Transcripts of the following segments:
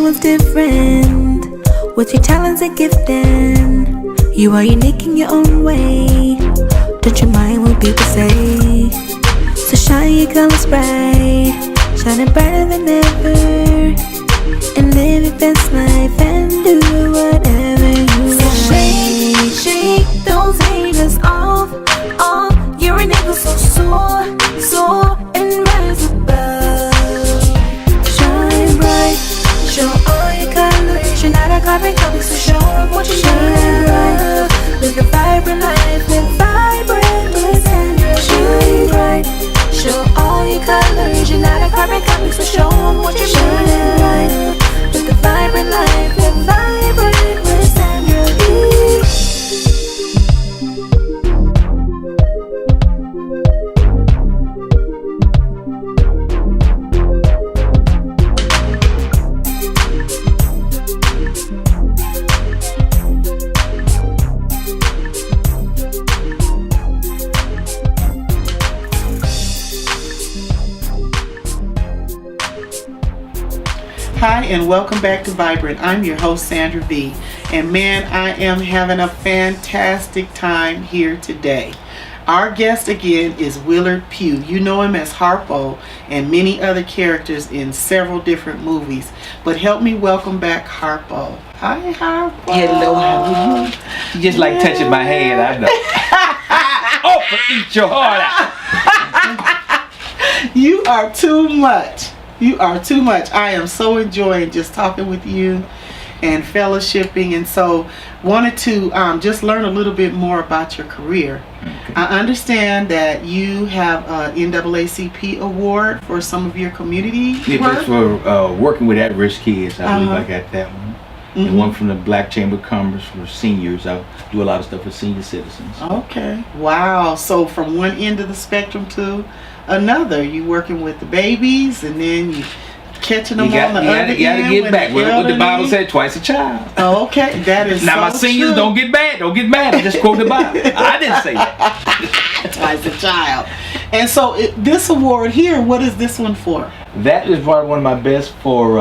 everyone's different. With your talents and gifting, you are unique in your own way. Don't you mind what people say? So shine your colors bright, shining brighter than ever, and live your best life and do whatever you want. So shake those haters off. You're an eagle so soar and rise above. Shine bright, show all your colors. You're not a carbon copy, so show them what you shine bright. Live a vibrant life, live vibrant with Sandra. Shine bright, show all your colors. You're not a carbon copy, so show them what you shine bright. Live a vibrant life, live vibrant with Sandra. Hi, and welcome back to Vibrant. I'm your host, Sandra V. And man, I am having a fantastic time here today. Our guest again is Willard Pugh. You know him as Harpo and many other characters in several different movies. But help me welcome back Harpo. Hi, Harpo. Hello, how are you? You just like touching my hand, I know. Oh, eat your heart out. You are too much. You are too much. I am so enjoying just talking with you and fellowshipping, and so wanted to just learn a little bit more about your career. Okay. I understand that you have an NAACP award for some of your community work. That's for working with at-risk kids. I believe I got that one. Mm-hmm. And one from the Black Chamber of Commerce for seniors. I do a lot of stuff for senior citizens. Okay. Wow. So from one end of the spectrum to another, you working with the babies, and then you catching them on the other end. You gotta get back. What the Bible said, twice a child. Okay, that is now so my seniors true. Don't get mad. I just quote the Bible. I didn't say that. Twice a child. And so this award here, what is this one for? That is probably one of my best for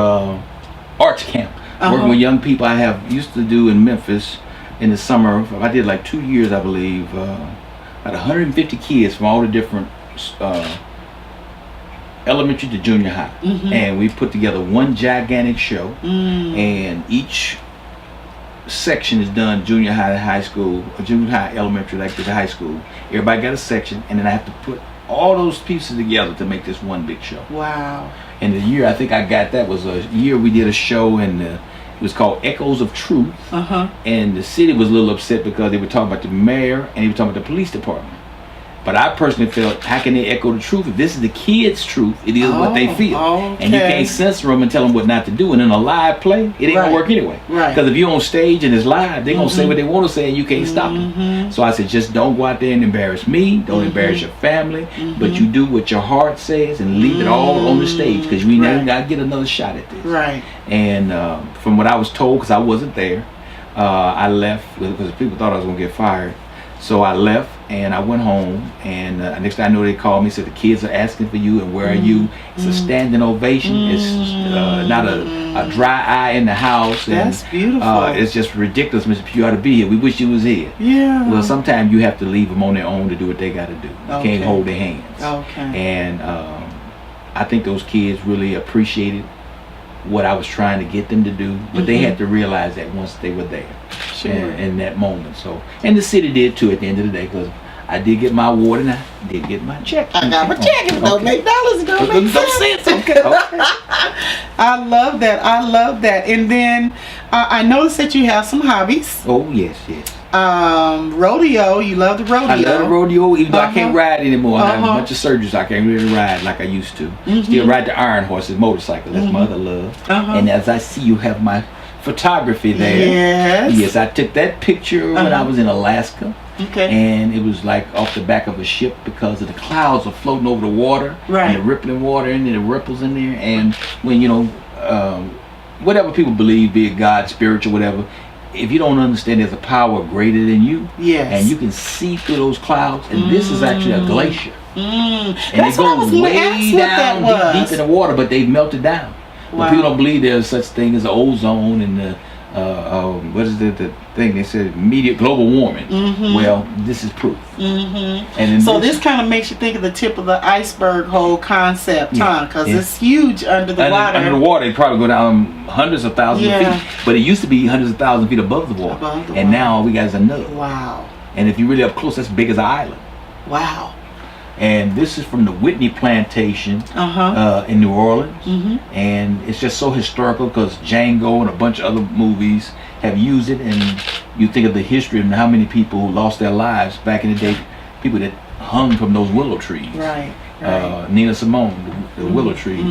arts camp. Working with young people. I used to do in Memphis in the summer. I did like 2 years, I believe. About 150 kids from all the different elementary to junior high, and we put together one gigantic show, and each section is done junior high to high school, or junior high, elementary, like to the high school. Everybody got a section, and then I have to put all those pieces together to make this one big show. Wow. And the year I think I got that was a year we did a show, and it was called Echoes of Truth, and the city was a little upset because they were talking about the mayor and they were talking about the police department. But I personally felt, how can they echo the truth? If this is the kids' truth, it is what they feel. Okay. And you can't censor them and tell them what not to do. And in a live play, it ain't gonna work anyway. Right. Because if you're on stage and it's live, they're gonna say what they want to say and you can't stop them. So I said, just don't go out there and embarrass me. Don't embarrass your family. But you do what your heart says and leave it all on the stage, because we never gotta get another shot at this. Right. And from what I was told, because I wasn't there, I left because people thought I was gonna get fired. So I left and I went home, and next thing I know, they called me, said the kids are asking for you, and where are you? It's a standing ovation. It's not a dry eye in the house. That's beautiful. It's just ridiculous, Mr. Pugh ought to be here. We wish you was here. Yeah. Well, sometimes you have to leave them on their own to do what they got to do. You can't hold their hands. Okay. And I think those kids really appreciated what I was trying to get them to do, but they had to realize that once they were there. Sure. In that moment. So, and the city did too at the end of the day, because I did get my award and I did get my check. I got my check. It don't make dollars. It don't make sense. Okay. I love that. I love that. And then I noticed that you have some hobbies. Oh yes, yes. Rodeo. You love the rodeo. I love the rodeo, even though I can't ride anymore. I have a bunch of surgeries. So I can't really ride like I used to. Still ride the iron horses, motorcycle. That's my other love. And as I see, you have my photography there. Yes, I took that picture when I was in Alaska. Okay. And it was like off the back of a ship, because of the clouds are floating over the water, and the rippling water, and the ripples in there. And when whatever people believe, be it God, spiritual, whatever, if you don't understand there's a power greater than you, and you can see through those clouds, and this is actually a glacier, and it goes way down deep in the water, but they've melted down. But people don't believe there's such thing as ozone and the what is the thing they said, global warming. Well, this is proof. And so this kind of makes you think of the tip of the iceberg whole concept, huh? Because it's huge under the water. Under the water, they probably go down hundreds of thousands of feet. But it used to be hundreds of thousands of feet above the water. And now all we got is a nub. Wow. And if you're really up close, that's big as an island. Wow. And this is from the Whitney Plantation in New Orleans. And it's just so historical because Django and a bunch of other movies have used it. And you think of the history and how many people lost their lives back in the day, people that hung from those willow trees. Right. Nina Simone, the willow tree.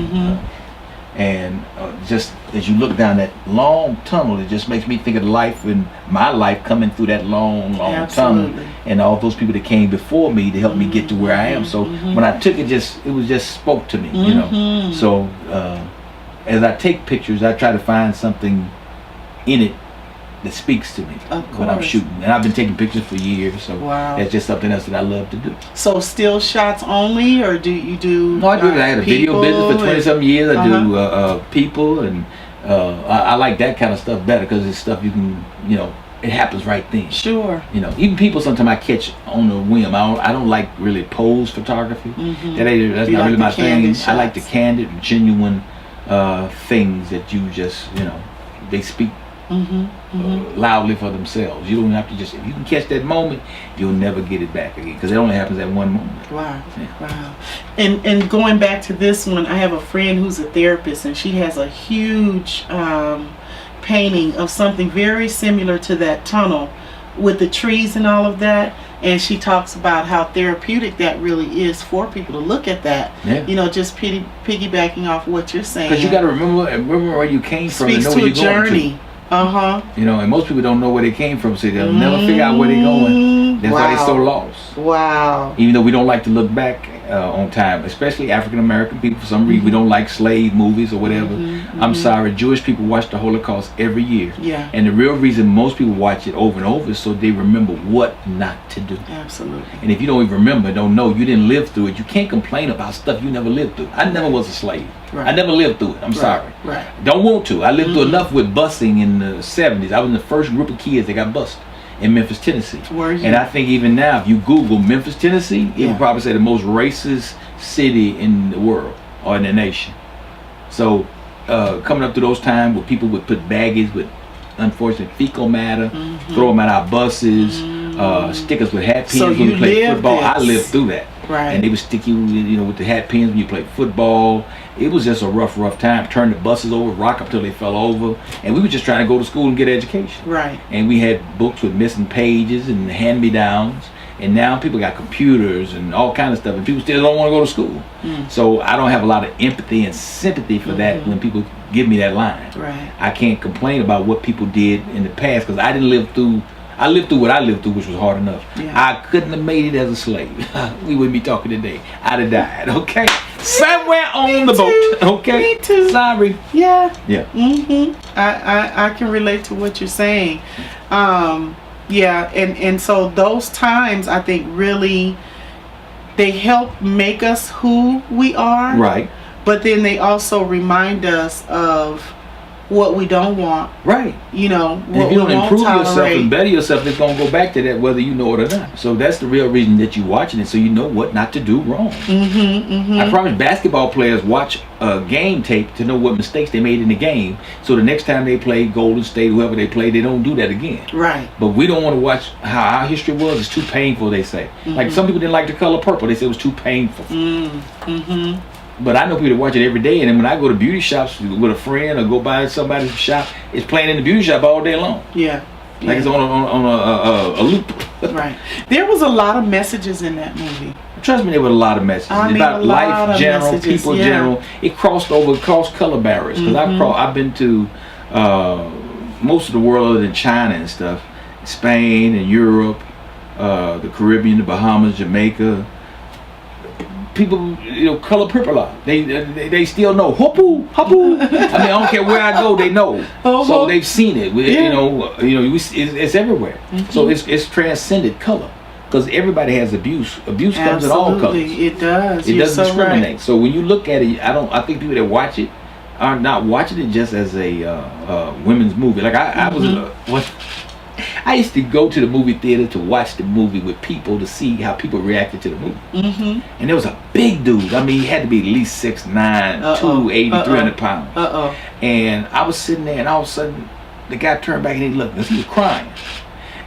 And just as you look down that long tunnel, it just makes me think of life and my life coming through that long tunnel, and all those people that came before me to help me get to where I am. So when I took it, it was just spoke to me, you know. So as I take pictures, I try to find something in it that speaks to me when I'm shooting. And I've been taking pictures for years, so that's just something else that I love to do. So still shots only, or do you do? No, I do. I had a video business for 20-something years. I do people, and I like that kind of stuff better because it's stuff you can, you know, it happens right then. Sure. You know, even people sometimes I catch on a whim. I don't like really pose photography. That's not really my thing. I like the candid, genuine things that you just, you know, they speak loudly for themselves. You don't have to just, if you can catch that moment, you'll never get it back again because it only happens at one moment. Wow. And going back to this one, I have a friend who's a therapist, and she has a huge painting of something very similar to that tunnel with the trees and all of that. And she talks about how therapeutic that really is for people to look at that. You know, just piggybacking off what you're saying. Because you got to remember where you came from and know where you're going to. You know, and most people don't know where they came from, so they'll never figure out where they're going. That's why they're so lost. Wow. Even though we don't like to look back on time, especially African American people, for some reason we don't like slave movies or whatever. I'm sorry, Jewish people watch the Holocaust every year. And the real reason most people watch it over and over is so they remember what not to do. Absolutely. And if you don't even remember, don't know, you didn't live through it, you can't complain about stuff you never lived through. I never was a slave. I never lived through it. I'm sorry. Don't want to. I lived through enough with busing in the 70s. I was in the first group of kids that got bused in Memphis, Tennessee. And I think even now, if you Google Memphis, Tennessee, it will probably say the most racist city in the world or in the nation. So coming up through those times where people would put baggage with, unfortunately, fecal matter, throw them at our buses, stickers with hat pins when we played football. I lived through that. And they would stick you, you know, with the hat pins when you played football. It was just a rough time. Turn the buses over, rock them till they fell over, and we were just trying to go to school and get education. And we had books with missing pages and hand-me-downs. And now people got computers and all kind of stuff, and people still don't want to go to school. So I don't have a lot of empathy and sympathy for that when people give me that line. I can't complain about what people did in the past because I didn't live through. I lived through what I lived through, which was hard enough. I couldn't have made it as a slave. We wouldn't be talking today. I'd have died, okay? Somewhere on the boat, okay? Me too. Sorry. Yeah. I can relate to what you're saying. And so those times, I think, really, they help make us who we are. But then they also remind us of what we don't want. You know, what if you don't we improve won't yourself tolerate. and better yourself, it's going to go back to that whether you know it or not. So that's the real reason that you're watching it, so you know what not to do wrong. I promise basketball players watch a game tape to know what mistakes they made in the game, so the next time they play Golden State, whoever they play, they don't do that again. But we don't want to watch how our history was. It's too painful, they say. Like some people didn't like the color purple. They said it was too painful. But I know people that watch it every day, and then when I go to beauty shops with a friend or go by somebody's shop, it's playing in the beauty shop all day long. Like it's on a loop. There was a lot of messages in that movie. Trust me, there were a lot of messages about life general, people general. It crossed color barriers. Because I've been to most of the world other than China and stuff, Spain and Europe, the Caribbean, the Bahamas, Jamaica. People, you know, color purple. They still know. Hopu, hopu. I mean, I don't care where I go, they know. So they've seen it. You know, it's everywhere. So it's transcended color because everybody has abuse. Abuse comes in all colors. It does. It doesn't discriminate. So when you look at it, I think people that watch it are not watching it just as a women's movie. Like I was I used to go to the movie theater to watch the movie with people to see how people reacted to the movie. And there was a big dude. I mean, he had to be at least 6'9", 280, 300 pounds. And I was sitting there, and all of a sudden, the guy turned back and he looked, because he was crying.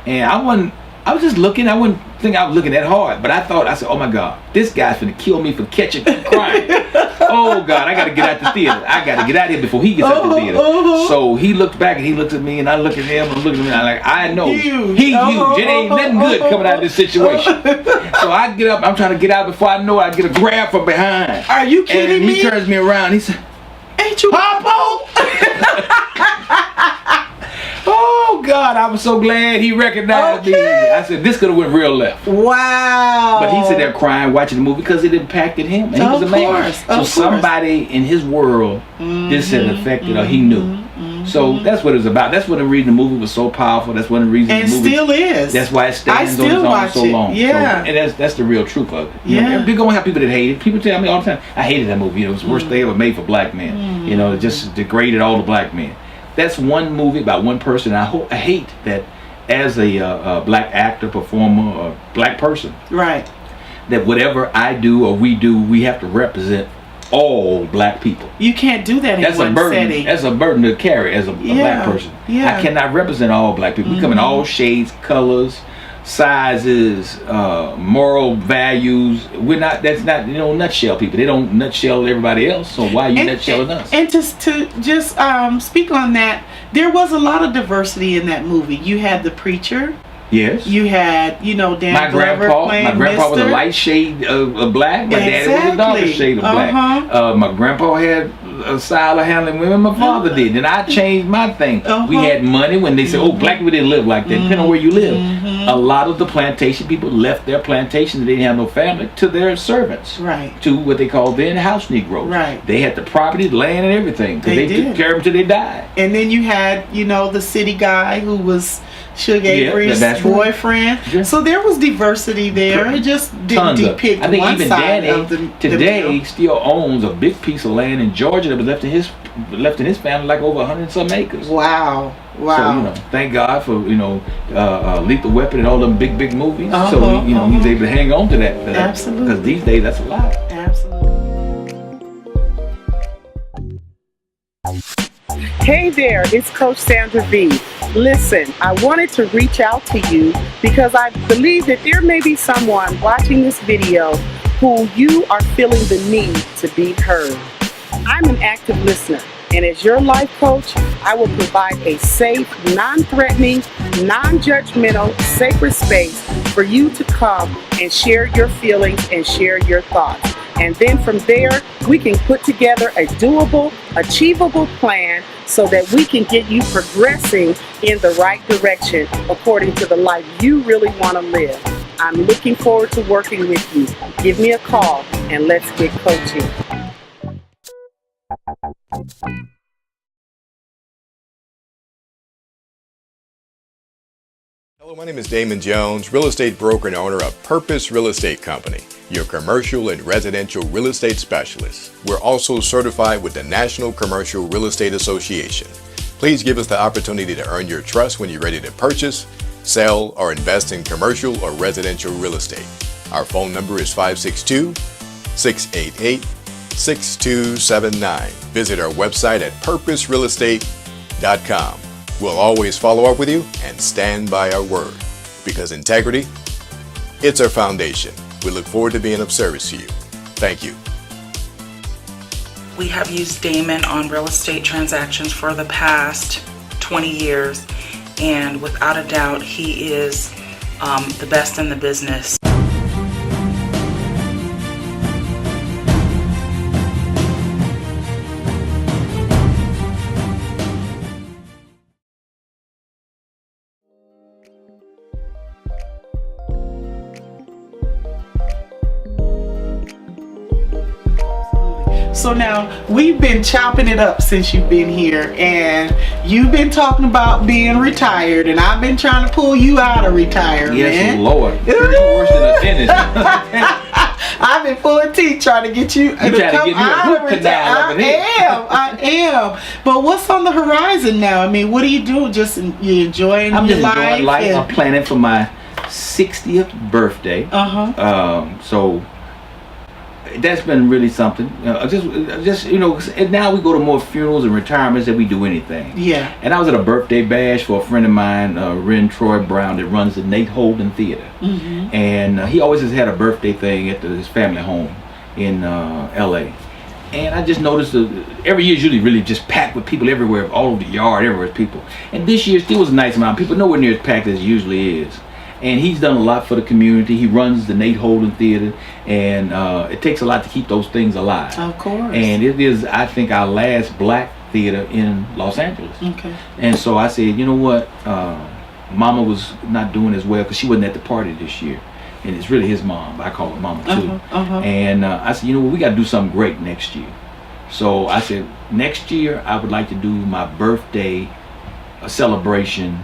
And I was just looking. I wouldn't think I was looking that hard, but I said, oh my God, this guy's finna kill me for catching crying. Oh God, I gotta get out the theater. I gotta get out of here before he gets out the theater. So he looked back and he looks at me, and I look at him, and I'm looking at me, I'm like, I know he's huge. It ain't nothing good coming out of this situation. So I get up, I'm trying to get out before I know it, I get a grab from behind. Are you kidding me? And he turns me around, he said, ain't you Popo? Oh God, I was so glad he recognized me. I said, this could have went real left. Wow. But he sat there crying watching the movie because it impacted him. And he was a man. So somebody in his world, this had affected or he knew. So that's what it was about. That's what the reason the movie was so powerful. That's one of the reasons and the movie still is. That's why it stands on its own so long. Yeah. So, and that's the real truth of it. Yeah. You're gonna have people that hate it. People tell me all the time, I hated that movie. It was the worst they ever made for black men. You know, it just degraded all the black men. That's one movie about one person. I hate that as a black actor, performer, or black person. Right. That whatever I do or we do, we have to represent all black people. You can't do that in one setting. That's a burden to carry as a black person. I cannot represent all black people. We come in all shades, colors, sizes, moral values. We're not. That's not. Nutshell people. They don't nutshell everybody else. So why are you nutshelling us? And to just speak on that, there was a lot of diversity in that movie. You had the preacher. Yes. You had, Dan my Glover playing My grandpa was a light shade of black. My daddy was a darker shade of black. My grandpa had a style of handling women. My father did. And I changed my thing. We had money when they said, oh, black people didn't live like that. Depending on where you live. A lot of the plantation people left their plantations. They didn't have no family to their servants. Right. To what they called then house Negroes. Right. They had the property, the land, and everything. They took care of them till they died. And then you had, the city guy who was Suge Avery's boyfriend. Yeah. So there was diversity there. It just didn't depict I think one even side Danny of today still owns a big piece of land in Georgia that was left in his family, like over 100-some acres. Wow. So thank God for Lethal Weapon and all them big movies. So he was able to hang on to that. Absolutely. Because these days that's a lot. Absolutely. Hey there, it's Coach Sandra V. Listen, I wanted to reach out to you because I believe that there may be someone watching this video who you are feeling the need to be heard. I'm an active listener, and as your life coach, I will provide a safe, non-threatening, non-judgmental, sacred space for you to come and share your feelings and share your thoughts. And then from there, we can put together a doable, achievable plan so that we can get you progressing in the right direction according to the life you really want to live. I'm looking forward to working with you. Give me a call and let's get coaching. Hello, my name is Damon Jones, real estate broker and owner of Purpose Real Estate Company, your commercial and residential real estate specialist. We're also certified with the National Commercial Real Estate Association. Please give us the opportunity to earn your trust when you're ready to purchase, sell, or invest in commercial or residential real estate. Our phone number is 562-688-6279. Visit our website at purposerealestate.com. We'll always follow up with you and stand by our word, because integrity, it's our foundation. We look forward to being of service to you. Thank you. We have used Damon on real estate transactions for the past 20 years, and without a doubt, he is the best in the business. So now we've been chopping it up since you've been here, and you've been talking about being retired, and I've been trying to pull you out of retirement. Yes, Lord. It's worse than a dentist. I've been pulling teeth trying to get you. You trying to get me a root canal up in here. I am. But what's on the horizon now? I mean, what do you do? Just you enjoying I'm your just enjoying life. and- I'm planning for my 60th birthday. So that's been really something. Just you know, and now we go to more funerals and retirements than we do anything. Yeah. And I was at a birthday bash for a friend of mine, Ren Troy Brown, that runs the Nate Holden Theater. And he always has had a birthday thing at his family home in LA. And I just noticed every year is usually really just packed with people everywhere, all over the yard, everywhere is people. And this year still was a nice amount of people, nowhere near as packed as it usually is. And he's done a lot for the community. He runs the Nate Holden Theater, and it takes a lot to keep those things alive. Of course. And it is, I think, our last black theater in Los Angeles. Okay. And so I said, you know what, Mama was not doing as well because she wasn't at the party this year. And it's really his mom. I call her Mama too. And I said, you know what, we got to do something great next year. So I said, next year I would like to do my birthday celebration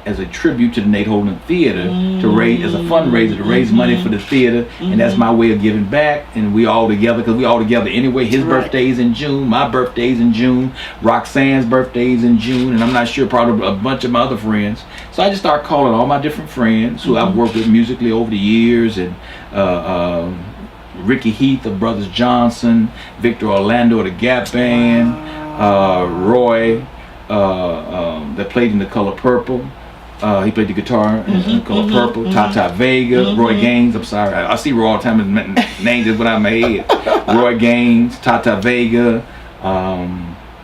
as a tribute to the Nate Holden Theater to raise, as a fundraiser to raise money for the theater, and that's my way of giving back. And we all together, because we all together anyway. His birthday's in June, my birthday's in June, Roxanne's birthday's in June, and I'm not sure, probably a bunch of my other friends. So I just started calling all my different friends who I've worked with musically over the years, and Ricky Heath of Brothers Johnson, Victor Orlando of the Gap Band, Roy that played in The Color Purple. He played the guitar in Color Purple. Tata Vega, Roy Gaines. I'm sorry, I see Roy all the time. His name is what I made. Roy Gaines, Tata Vega,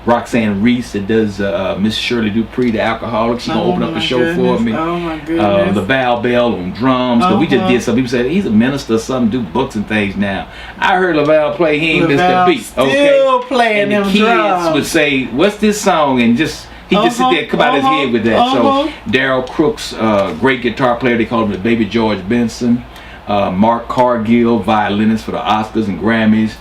Roxanne Reese that does Miss Shirley Dupree, the alcoholic. She's gonna open up the show for me. Oh my goodness. The Val Bell on drums. Cause we just did some. People said he's a minister or something, do books and things now. I heard Lavelle play. He ain't missed a beat. Still playing and the them kids drums. would say, "What's this song?" And just he just sit there, come out his head with that. So Daryl Crooks, great guitar player. They called him the Baby George Benson. Mark Cargill, violinist for the Oscars and Grammys.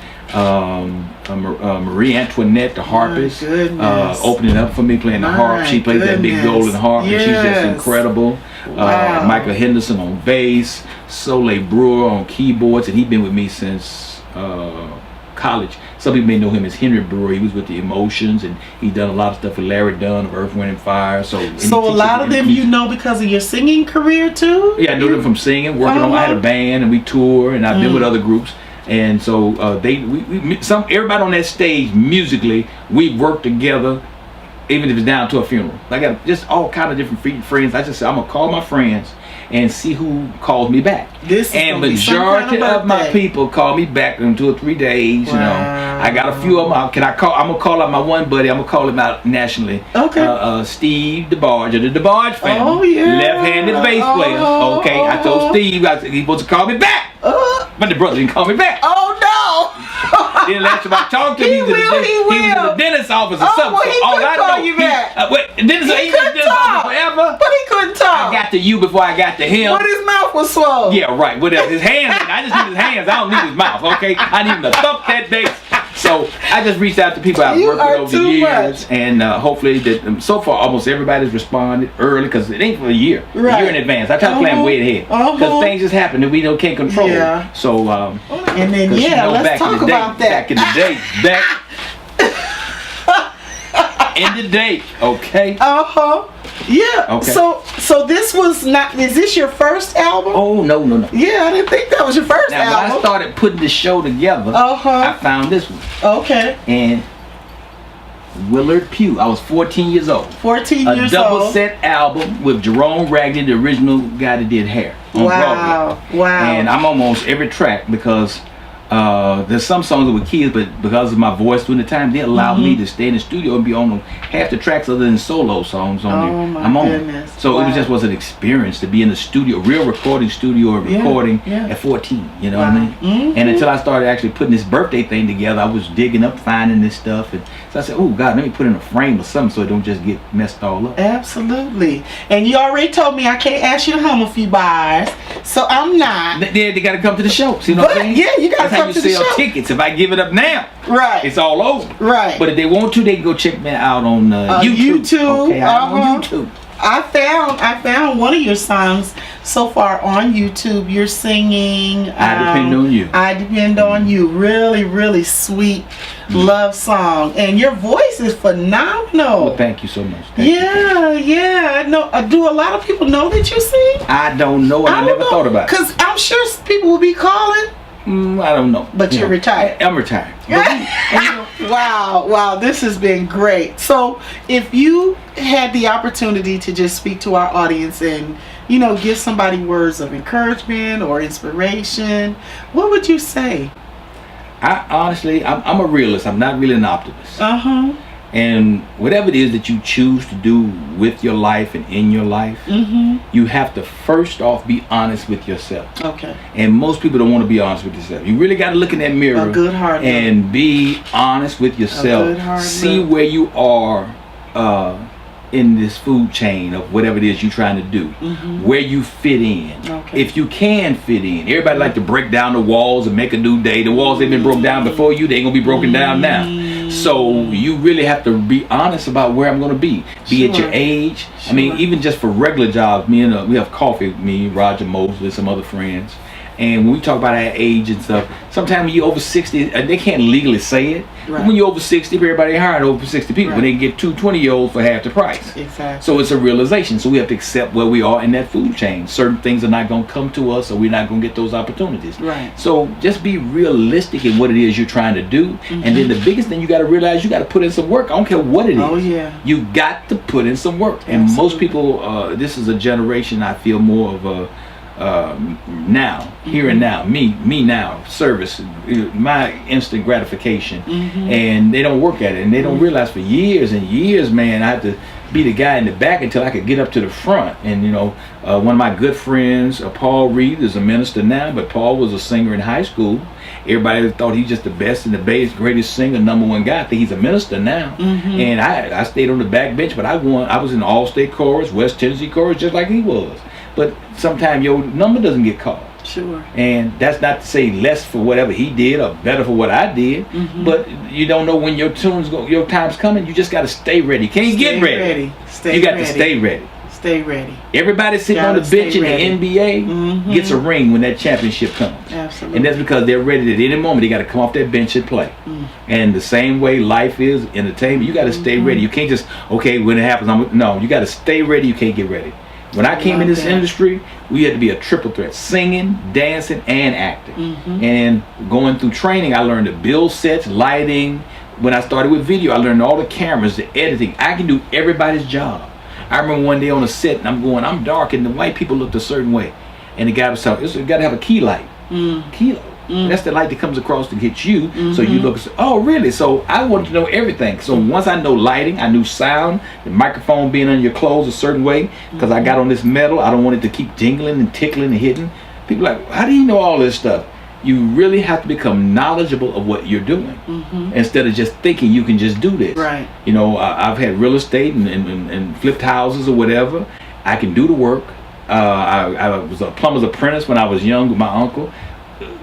Marie Antoinette, the harpist, opening up for me, playing the harp. She plays that big golden harp, and she's just incredible. Michael Henderson on bass, Soleil Brewer on keyboards, and he's been with me since college. Some people may know him as Henry Brewer. He was with the Emotions, and he's done a lot of stuff with Larry Dunn of Earth, Wind and Fire. So a lot of them you know because of your singing career too? Yeah, I know them from singing, working on. I had a band, and we tour, and I've been with other groups. And so everybody on that stage musically, we work together, even if it's down to a funeral. I got just all kind of different friends. I just said I'm gonna call my friends and see who calls me back. And majority of my people call me back in 2 or 3 days. You know, I got a few of them. I'm gonna call out my one buddy. I'm gonna call him out nationally. Okay. Steve DeBarge of the DeBarge family. Oh yeah. Left-handed bass player. Okay. I told Steve he's supposed to call me back. But the brother didn't call me back. Oh no! Then last time I talked to him, he was in the dentist's office or something. Well, he couldn't call you back. He couldn't talk forever. But he couldn't talk. I got to you before I got to him. But his mouth was swollen. Yeah, right. Whatever. His hands. I just need his hands. I don't need his mouth. Okay. I need him to thump that bass. So I just reached out to people I've worked with over the years, and hopefully that so far almost everybody's responded early because it ain't for a year in advance. I try to plan way ahead because things just happen that we can't control. Yeah. So and then let's talk about that. Back in the day, in the day, okay. Yeah. Okay. So this was not. Is this your first album? Oh no. Yeah, I didn't think that was your first album. When I started putting the show together, I found this one. Okay. And Willard Pugh. I was 14 years old. 14 years old. A double set album with Jerome Ragney, the original guy that did hair on Broadway. Wow. And I'm almost every track because there's some songs that were kids, but because of my voice during the time, they allowed me to stay in the studio and be on half the tracks other than solo songs on there. I'm on. So it was an experience to be in the studio, real recording studio, recording at 14. You know what I mean? And until I started actually putting this birthday thing together, I was digging up, finding this stuff, and so I said, "Oh God, let me put it in a frame or something so it don't just get messed all up." Absolutely. And you already told me I can't ask you to hum a few bars, so I'm not. They got to come to the show. See what I'm saying? Yeah, you got to come to the show. Sell tickets. If I give it up now, it's all over. Right. But if they want to, they can go check me out on YouTube. YouTube. Okay, I'm on YouTube. I found one of your songs so far on YouTube. You're singing I Depend on You. I Depend on You. Really, really sweet love song. And your voice is phenomenal. Well, thank you so much. Thank you. Yeah. I know. Do a lot of people know that you sing? I don't know, and I never thought about it. Because I'm sure people will be calling. I don't know. But you're retired. I'm retired. Wow, this has been great. So if you had the opportunity to just speak to our audience and, give somebody words of encouragement or inspiration, what would you say? I'm a realist. I'm not really an optimist. Uh-huh. And whatever it is that you choose to do with your life and in your life, you have to first off be honest with yourself. Okay. And most people don't want to be honest with yourself. You really got to look in that mirror and be honest with yourself. See where you are in this food chain of whatever it is you're trying to do, where you fit in. Okay. If you can fit in. Everybody like to break down the walls and make a new day. The walls ain't been broken down before you, they ain't gonna be broken down now. So you really have to be honest about where I'm going to be at your age. I mean, even just for regular jobs, we have coffee, me, Roger Mosley, some other friends. And when we talk about our age and stuff, sometimes when you're over 60, they can't legally say it. Right. When you're over 60, everybody hiring over 60 people. When they get 2 20-year-olds for half the price. Exactly. So it's a realization. So we have to accept where we are in that food chain. Certain things are not going to come to us, or we're not going to get those opportunities. Right. So just be realistic in what it is you're trying to do. And then the biggest thing you got to realize, you got to put in some work. I don't care what it is. Oh, yeah. You got to put in some work. And most people, this is a generation, I feel, more of a now, here and now, me now, service, my instant gratification, and they don't work at it, and they don't realize for years and years, man, I had to be the guy in the back until I could get up to the front. And one of my good friends, Paul Reed, is a minister now, but Paul was a singer in high school. Everybody thought he's just the best and the best, greatest singer, #1 guy. I think he's a minister now. And I stayed on the back bench, but I was in the All-State chorus, West Tennessee chorus, just like he was. But sometimes your number doesn't get called. Sure. And that's not to say less for whatever he did or better for what I did. But you don't know when your time's coming. You just got to stay ready. Can't get ready. You got to stay ready. Stay ready. Everybody sitting on the bench in the NBA gets a ring when that championship comes. Absolutely. And that's because they're ready at any moment. They got to come off that bench and play. And the same way life is, entertainment, you got to stay ready. You can't just, when it happens, no, you got to stay ready. You can't get ready. When I came in this industry, we had to be a triple threat: singing, dancing, and acting. And going through training, I learned to build sets, lighting. When I started with video, I learned all the cameras, the editing. I can do everybody's job. I remember one day on a set, and I'm dark, and the white people looked a certain way. And the guy was telling, you got to have a key light. Key light. That's the light that comes across to hit you, so you look, oh really? So I wanted to know everything. So once I know lighting, I knew sound, the microphone being on your clothes a certain way, because I got on this metal, I don't want it to keep jingling and tickling and hitting. People are like, how do you know all this stuff? You really have to become knowledgeable of what you're doing, instead of just thinking you can just do this. Right. I've had real estate and flipped houses or whatever. I can do the work. I was a plumber's apprentice when I was young with my uncle.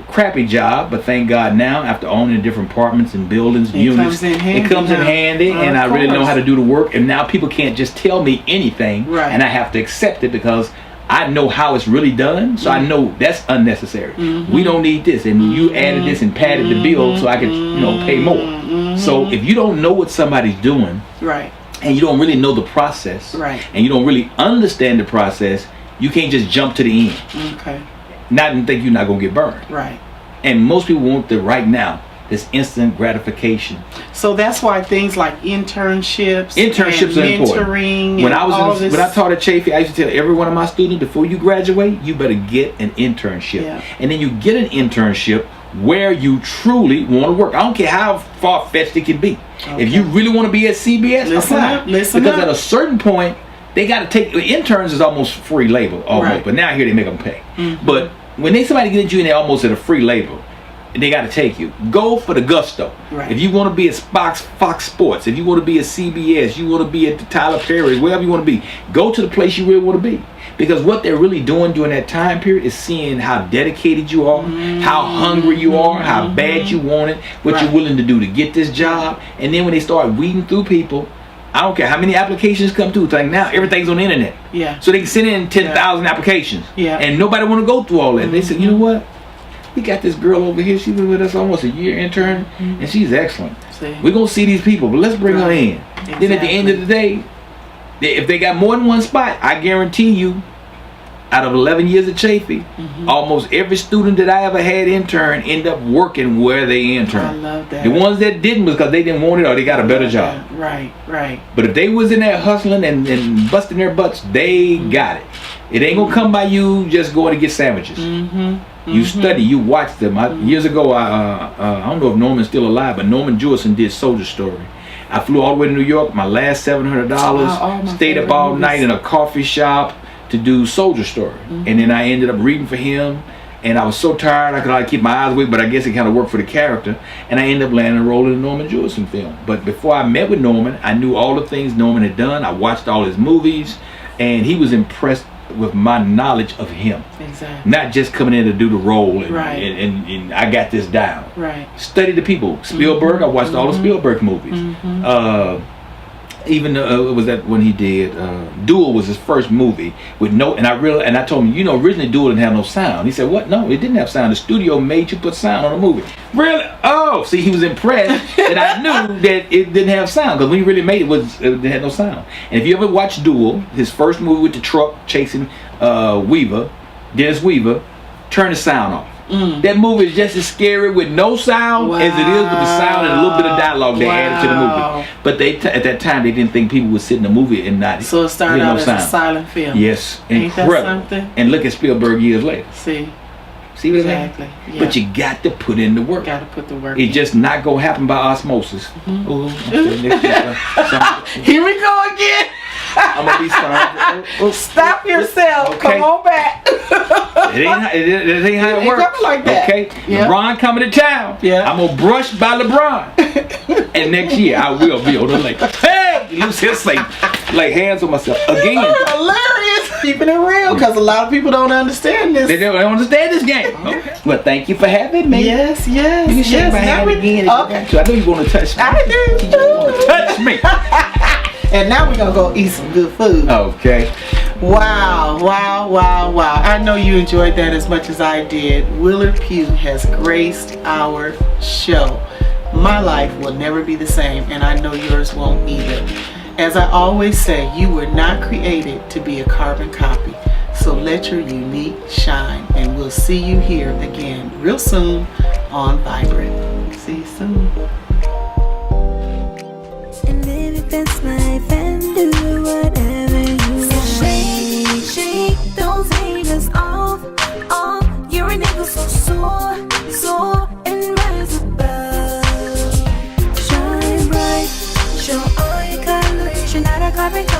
Crappy job, but thank God now, after owning different apartments and buildings and units, it comes in handy, and I really know how to do the work. And now people can't just tell me anything, and I have to accept it because I know how it's really done. So I know that's unnecessary. We don't need this, and you added this and padded the bill so I could, pay more. So if you don't know what somebody's doing, and you don't really know the process, and you don't really understand the process, you can't just jump to the end. Not and think you're not gonna get burned. Right. And most people want the right now, this instant gratification. So that's why things like internships are important. When I taught at Chafee, I used to tell every one of my students, before you graduate, you better get an internship. And then you get an internship where you truly want to work. I don't care how far-fetched it can be. If you really want to be at CBS, apply. Because at a certain point, they got to take, interns is almost free labor, but now here they make them pay. But when somebody gets you in there almost at a free labor, they got to take you. Go for the gusto. If you want to be at Fox Sports, if you want to be at CBS, you want to be at the Tyler Perry, wherever you want to be, go to the place you really want to be. Because what they're really doing during that time period is seeing how dedicated you are, how hungry you are, how bad you want it, what you're willing to do to get this job. And then when they start weeding through people, I don't care how many applications come through. It's like now everything's on the internet. Yeah. So they can send in 10,000 applications. Yeah. And nobody want to go through all that. They said, you know what? We got this girl over here. She's been with us almost a year, intern, and she's excellent. See? We're going to see these people, but let's bring her in. Exactly. Then at the end of the day, if they got more than one spot, I guarantee you, out of 11 years of Chafee, almost every student that I ever had intern end up working where they intern. I love that. The ones that didn't was because they didn't want it or they got a better job. Right, right. But if they was in there hustling and busting their butts, they got it. It ain't gonna come by you just going to get sandwiches. You study, you watch them. Years ago, I don't know if Norman's still alive, but Norman Jewison did Soldier Story. I flew all the way to New York, my last $700, stayed up all night in a coffee shop to do Soldier Story. And then I ended up reading for him, and I was so tired I could hardly keep my eyes awake, but I guess it kind of worked for the character, and I ended up landing a role in a Norman Jewison film. But before I met with Norman, I knew all the things Norman had done. I watched all his movies, and he was impressed with my knowledge of him. Exactly. Not just coming in to do the role and, Right. and I got this down. Right. Study the people. Spielberg, I watched all the Spielberg movies. Even it was that when he did Duel was his first movie with no, and I told him, you know, originally Duel didn't have no sound. He said, what? No, it didn't have sound. The studio made you put sound on a movie. Really? Oh, see, he was impressed that I knew that it didn't have sound, because when he really made it had no sound. And if you ever watch Duel, his first movie with the truck chasing Dennis Weaver, turn the sound off. That movie is just as scary with no sound as it is with the sound and a little bit of dialogue they added to the movie. But at that time they didn't think people would sit in the movie and not So it started hear no out as sound. a silent film. Yes, Ain't that incredible. something? And look at Spielberg years later. See what I mean? exactly. Yeah. But you got to put in the work. Got to put the work. It's just not gonna happen by osmosis. Ooh, Here we go again. I'm gonna be sorry. Stop yourself. Okay. Come on back. It ain't how it ain't works. coming like that. Okay, Yeah. LeBron coming to town. Yeah. I'm gonna brush by LeBron, and next year I will be on the lake. Hey, loose his safe, like hands on myself again. Hilarious. Keeping it real, because a lot of people don't understand this. They don't understand this game. Okay. Well, thank you for having me. Yes, yes. You can shake yes. my hand Now again. Okay. I know you want to touch me. I do. You want to touch me. And now we're gonna go eat some good food. Okay. Wow, wow, wow, wow. I know you enjoyed that as much as I did. Willard Pugh has graced our show. My life will never be the same, and I know yours won't either. As I always say, you were not created to be a carbon copy. So let your unique shine, and we'll see you here again real soon on Vibrant. See you soon. And live your best life and do whatever you want. Shake those haters off. You're an eagle so soar and rise above. Shine bright, show all your colors. You're not a carbon copy.